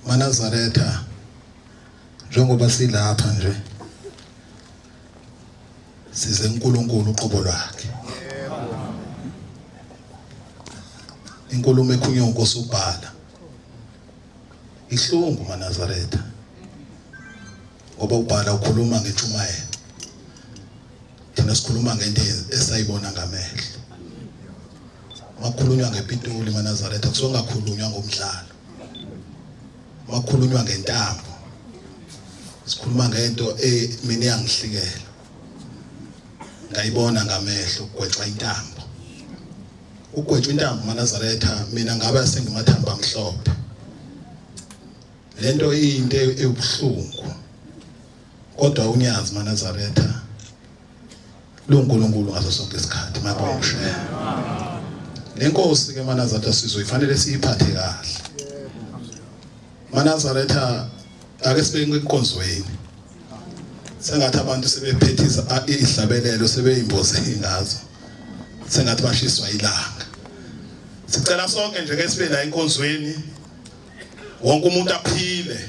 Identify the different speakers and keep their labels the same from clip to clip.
Speaker 1: maNazaretha njengoba silapha nje size uNkulunkulu uqobo lwakhe inkulumo ekhunywa uNkosi uBhala ihlungu maNazaretha ngoba uBhala ukhuluma ngentshumayelo thina sikhuluma ngento esayibona ngamehlo makhulunywa ngePitoli maNazaretha kusongakhulunywa ngomdlalo makhulunywa ngentambo sikhuluma ngento mina yangihlikela ngayibona ngamehlo ukugwetshwa intambo ukugwetshwa intambo maNazaretha mina ngabe sengimathamba amhlophe lento into ebuhlungu kodwa unyazi maNazaretha loNkulunkulu ngaso sonke isikhathi maboshe lenkosi ke maNazaretha sizoyifanele siyiphathe kahle maNazaretha ake sibeke enkonzweni sengathi abantu sebephethisa ihlabelelo sebeyimboze ngazo sengathi bashiswa ilanga sicela sonke nje ke sibe la enkonzweni wonke umuntu aphile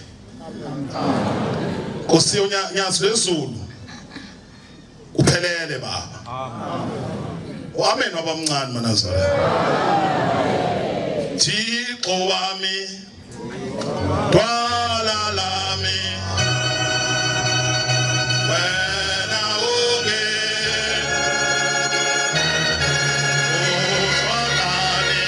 Speaker 1: Nkosi yonyazi lezulu uphelele baba amen wabamncane maNazaretha Thixo wami Dwala lami wena unge uswakani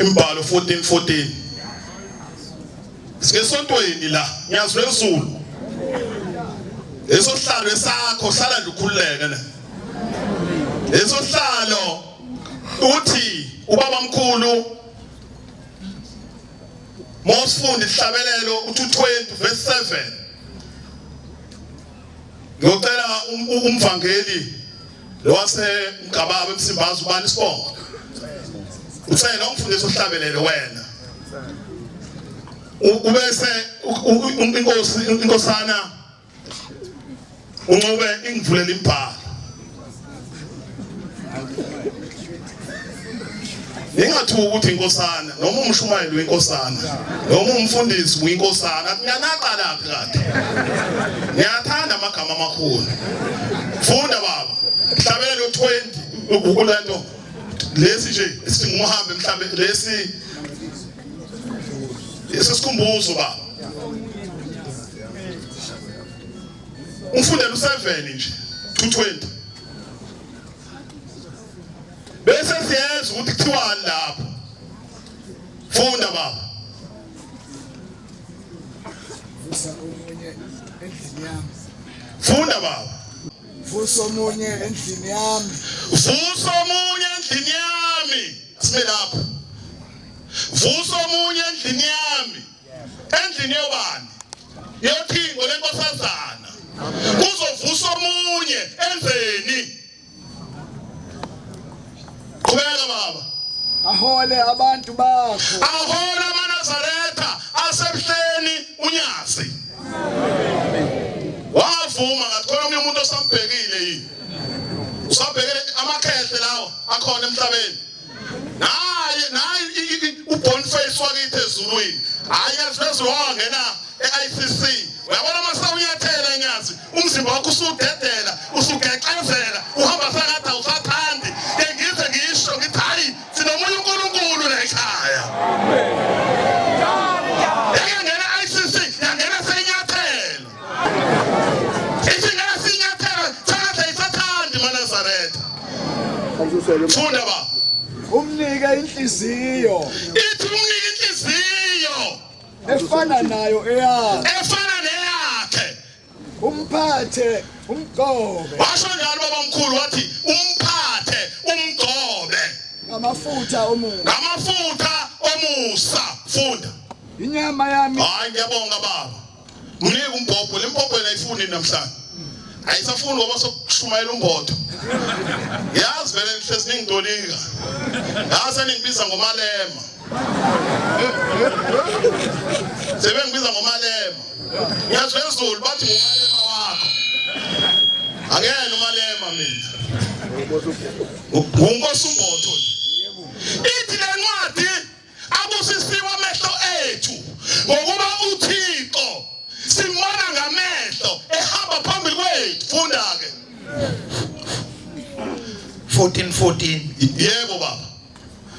Speaker 1: Imbalo 14:14 Sikesontweni la nyazi lezulu Lesohlalo esakho hlala nje ukhululeke ne Lesohlalo uthi ubaba mkhulu Mosifunda ihlabelelo uthi 20:7 Ngiyocela umvangeli lo wase Mgababa eMsimbazi ubani isibongo Ucela ungifundise uhlabelele wena ubese inkosana unqobe ingivulela imbhalo Ningathuka ukuthi inkosana noma umshumayeli wenkosana noma umfundisi wenkosana ngiyanaqala laphi kade Ngiyathanda amagama amakhulu Funda baba hlabelelo 20 ukulento lesi nje singumuhambe mhlambe lesi isikhumbuzo baba Ufundela u7 nje 220 Bese siyeza ukuthi kuthiwani lapho Funda baba Funda baba
Speaker 2: Vusa omunye endlini yami
Speaker 1: Vusa omunye endlini yami Sime lapho Vusa omunye endlini yami Endlini yobani Yothingo lenkosazana Kuzovusa omunye enzeni Qhubeka baba
Speaker 2: ahole abantu bakho
Speaker 1: Ahola maNazaretha asebuhleni unyasi Wavuma ngakhona omunye umuntu osambhekile yini Usabhekele amakhehle lawo akhona emhlabeni naye uBoniface wakithi ezulwini hayi yazi wangena eICC uyabona mase unyathela enyazi umzimba wakho usudedela usugeqezela uhamba sengathi awusathandi ngize ngisho ngithi hayi sinomunye uNkulunkulu la ekhaya yangena eICC yangena senyathelo isingena sinyathelo sengathi isathandi maNazaretha Funda baba
Speaker 2: umnike inhliziyo
Speaker 1: ithi umnike inhliziyo
Speaker 2: efana nayo eyakhe
Speaker 1: efana neyakhe
Speaker 2: umphathe umgobe
Speaker 1: washo njalo baba mkhulu wathi umphathe umgobe
Speaker 2: amafutha
Speaker 1: omusa Funda
Speaker 2: inyama yami
Speaker 1: hayi ngiyabonga baba mnike umbhobho lempobho ayifuni namhlanje ayisafuni ngoba sokushumayela umbotho yazi vele nihlezi ningidolika ngase ningibiza ngomalema sebengibiza ngomalema ngiyazwe ezulu bathi ngomalema wakho angena umalema mina unkosi umbotho ithi le ncwadi abusisiwe amehlo ethu ngokuba uThixo simona ngamehlo ehamba phambili kwethu funda ke
Speaker 3: 14:14
Speaker 1: yebo baba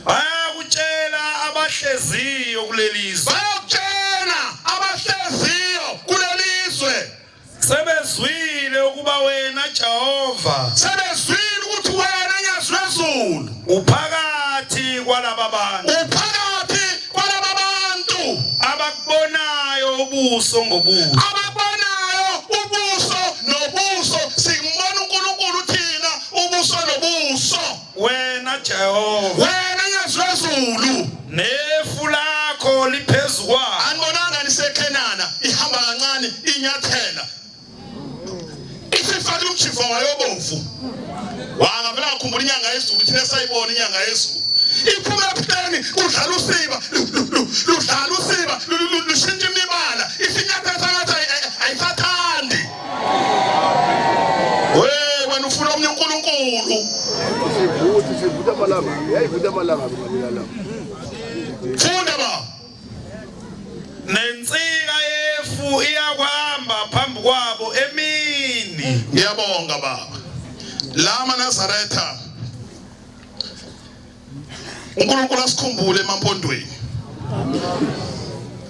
Speaker 3: bayakutshela abahleziyo kulelizwe
Speaker 1: bayakutshela abahleziyo kulelizwe
Speaker 3: sebezwile ukuba wena Jehova
Speaker 1: sebezwile ukuthi wena nyazi lezulu
Speaker 3: uphakathi kwalaba bantu abakubonayo ubuso ngobuso
Speaker 1: ababonayo ubuso nobuso simbona uNkulunkulu thina ubuso nobuso
Speaker 3: wena Jehova
Speaker 1: wena nyazi lezulu
Speaker 3: nefu lakho liphezulu kwabo
Speaker 1: anibonanga nisekhenana ihamba kancane inyathela isifaka umjifo wayobomvu wangavela ngakhumbula inyanga yezulu thina sayibona inyanga yezulu iphuma ebuhleni kudlala usiba ludlala usiba lushintsha imibala isinyathelo sangathi ayisathandi wena ufuna omnye uNkulunkulu
Speaker 2: sivuta amalanga yayivuta amalanga mina
Speaker 1: funda ba
Speaker 3: nensika yefu iyakuhamba phambi kwabo emini
Speaker 1: ngiyabonga baba lama Nazaretha uNkulunkulu asikhumbule emampondweni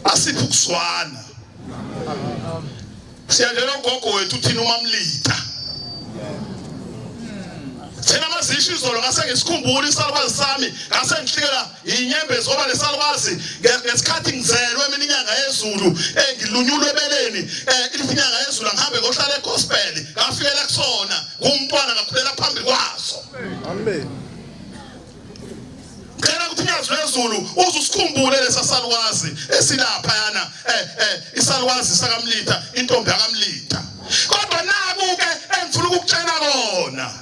Speaker 1: asiphi ukuswana siyadlela ugogo wethu thina uMamlita thina mazisho izolo ngase ngisikhumbula isalukazi sami ngase ngihlikela inyembezi ngoba lesalukazi ngesikhathi ngizelwe mina inyanga yezulu ngilunyulwe ebeleni inyanga yezulu ngihambe ngohlala egospel ngafikela kusona kumntwana ngakhulela phambili kwaso
Speaker 2: amen
Speaker 1: Kena ukuthi nyazi lezulu uzusikhumbule lesasalukazi esilapha yana isalukazi sakaMlita intombi yakamlita kodwa naku ke engifuna ukukutshela kona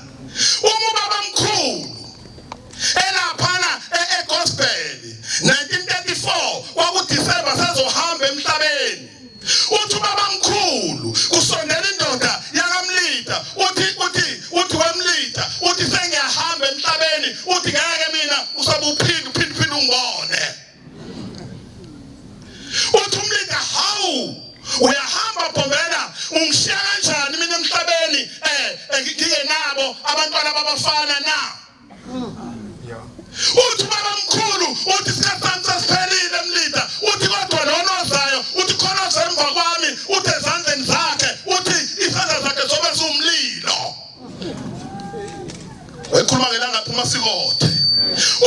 Speaker 1: uma baba mkhulu elaphana egospel 1934 kwakuDisemba sezohamba emhlabeni uthi baba mkhulu kusondela indoda yakamlita uthi wamlita uthi sengiyahamba emhlabeni uthi ngeke mina usabuphinde ungibone uthi umlita hawu uyahamba Bombela ungishiya kanjani mina emhlabeni ngike nabo abantwana babafana na uthi baba mkhulu uthi sikhathi sasiphelile Mlita uthi kodwa lonozayo uthi khona zemva kwami uthi ezandleni zakhe uthi isandla zakhe zobe zumlilo ekhuluma ngelanga phuma sikothe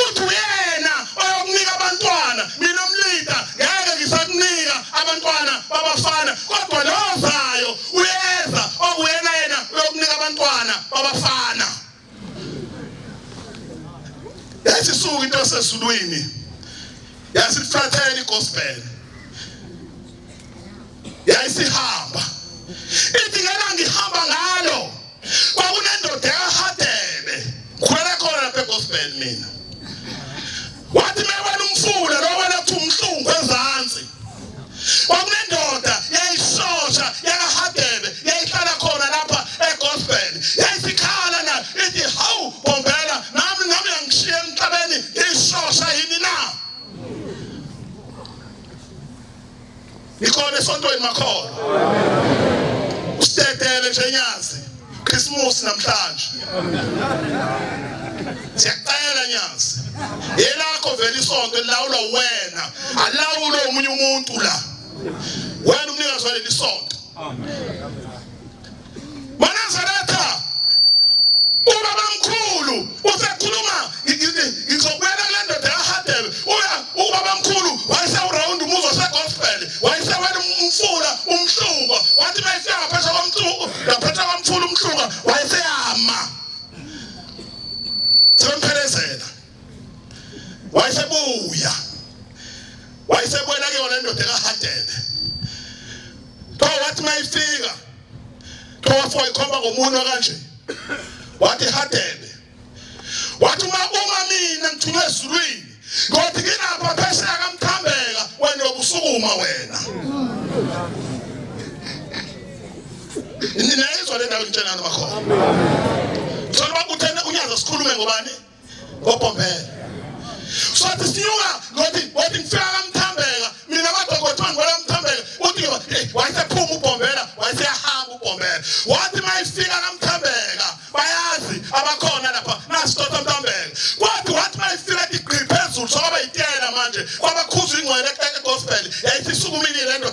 Speaker 1: uthi uyena oyokunika abantwana mina Mlita ngeke ngisakunika abantwana babafana kodwa lozayo uyeza okuyena yena oyokunika abantwana babafana yasisuka into sesulwini yasifrathela igospel yayisihamba ithi ngena ngihamba ngalo kwakunendoda yaHadebe khona khona lapha egospel mina wathi mewena umfula lo wena kuthi umhlungu ezantsi kwakunendoda yayishosha yaHadebe yayihlala khona lapha egospel yayisikhala na ithi hawu Bombela nami yangishiya emhlabeni ishosha yini na ikhona esontweni makhona usithetele nje nyazi Christmas namhlanje siyacela nyazi yelakho vele isonto elawula wena alawula umunye umuntu la wena umnikazi waleli sonto Nazaretha ubaba mkhulu usekhuluma ngizokubeka kule ndoda yaHadebe ubaba mkhulu wayesewuround umuzo segospel wayesewena umfula umhlungu wathi mayifika ngaphandle komthungu ngaphandle komfula umhlungu wayeseyama semphelezela wayesebuya wayesebuyela ke yona indoda yaHadebe wathi mayifika igrafu wayikhomba ngomunwe kanje wathi Hadebe wathi uma mina ngithunywe ezulwini ngothi nginapha phesheya kaMthambeka wena yobusukuma wena Ninayizwa le ndawo ngitshela namakhono Sokuba kuthena unyaza sikhulume ngobani ngoBhombela Sothi sinyuka ngothi ngifika kaMthambeka mina badokotela ngibona kaMthambeka uthi wayesephuma uBhombela wayesehamba uBhombela wathi mayifika kaMthambeka bayazi abakhona lapha nasitotha Mthambeka wathi mayifika igqi phezulu sokuba yitiyela manje kwabakhuza ingcwele egospel yayisisukumile lento